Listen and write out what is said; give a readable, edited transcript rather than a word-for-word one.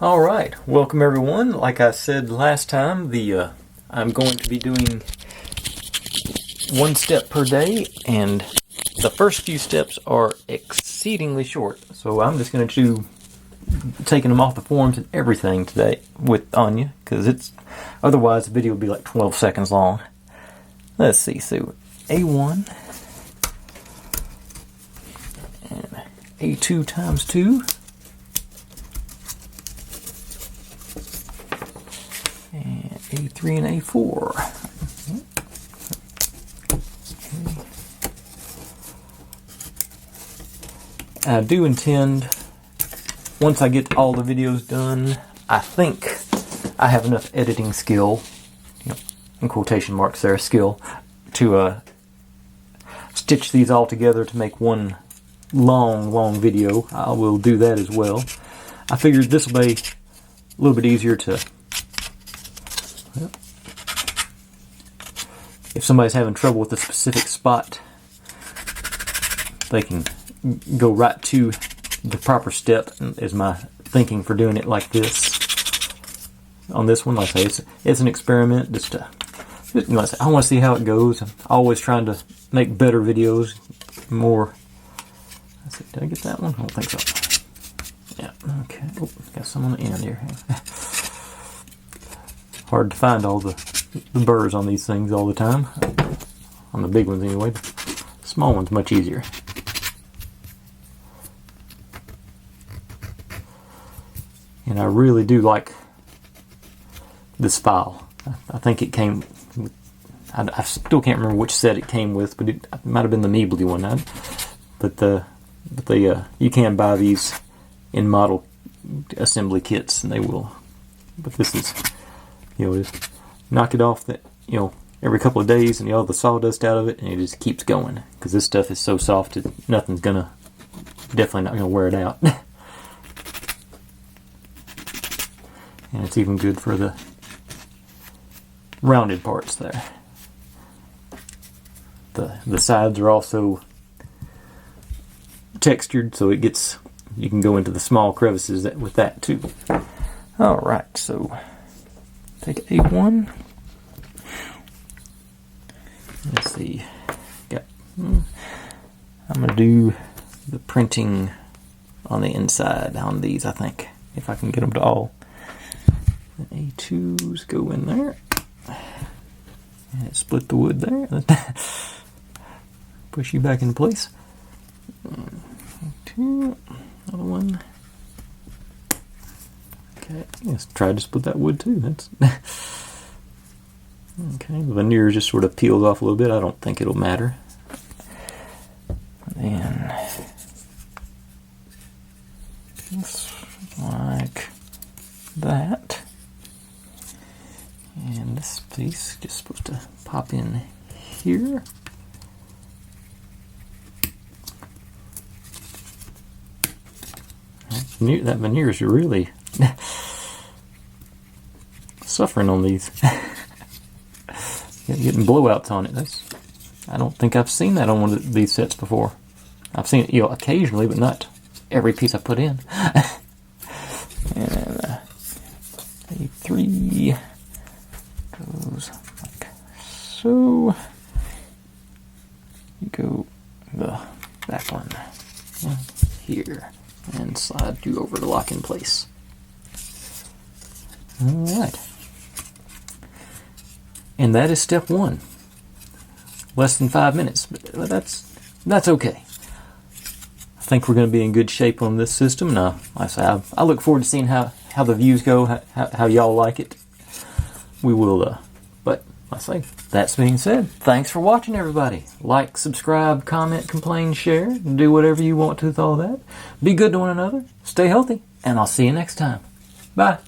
Alright, welcome everyone. Like I said last time, I'm going to be doing one step per day, and the first few steps are exceedingly short. So I'm just going to do taking them off the forms and everything today with Anya, because otherwise the video will be like 12 seconds long. Let's see, so A1 and A2 times 2. And A3 and A4. I do intend, once I get all the videos done, I think I have enough editing skill, in quotation marks there, skill, to stitch these all together to make one long video. I will do that as well. I figured this will be a little bit easier to, if somebody's having trouble with a specific spot, they can go right to the proper step, is my thinking for doing it like this. On this one, like I say, it's an experiment. I want to see how it goes. I'm always trying to make better videos, more. Let's see, did I get that one? I don't think so. Yeah, okay. Oh, got some on the end here. Hard to find all the burrs on these things all the time. On the big ones anyway. The small ones much easier. And I really do like this file. I think it came with, I still can't remember which set it came with, but it might have been the Meebly one. But you can buy these in model assembly kits, and they will. But this is, just knock it off every couple of days, and all the sawdust out of it, and it just keeps going, because this stuff is so soft that nothing's definitely not gonna wear it out. And it's even good for the rounded parts there. The sides are also textured, so you can go into the small crevices with that too. Alright, so take A1. Let's see. I'm going to do the printing on the inside on these, I think, if I can get them to all. The A2s go in there. And split the wood there. Push you back into place. A2, another one. Okay, let's try to split that wood too. That's okay. The veneer just sort of peels off a little bit. I don't think it'll matter. And just like that. And this piece just supposed to pop in here. That veneer is really suffering on these. Getting blowouts on it. I don't think I've seen that on one of these sets before. I've seen it, occasionally, but not every piece I put in. And A3 goes like so. You go the back one here and slide you over to lock in place. Alright. And that is step 1. Less than 5 minutes, but that's okay. I think we're going to be in good shape on this system. Now, I look forward to seeing how the views go, how y'all like it. We will, but that being said, thanks for watching, everybody. Like, subscribe, comment, complain, share, do whatever you want to with all that. Be good to one another, stay healthy, and I'll see you next time. Bye.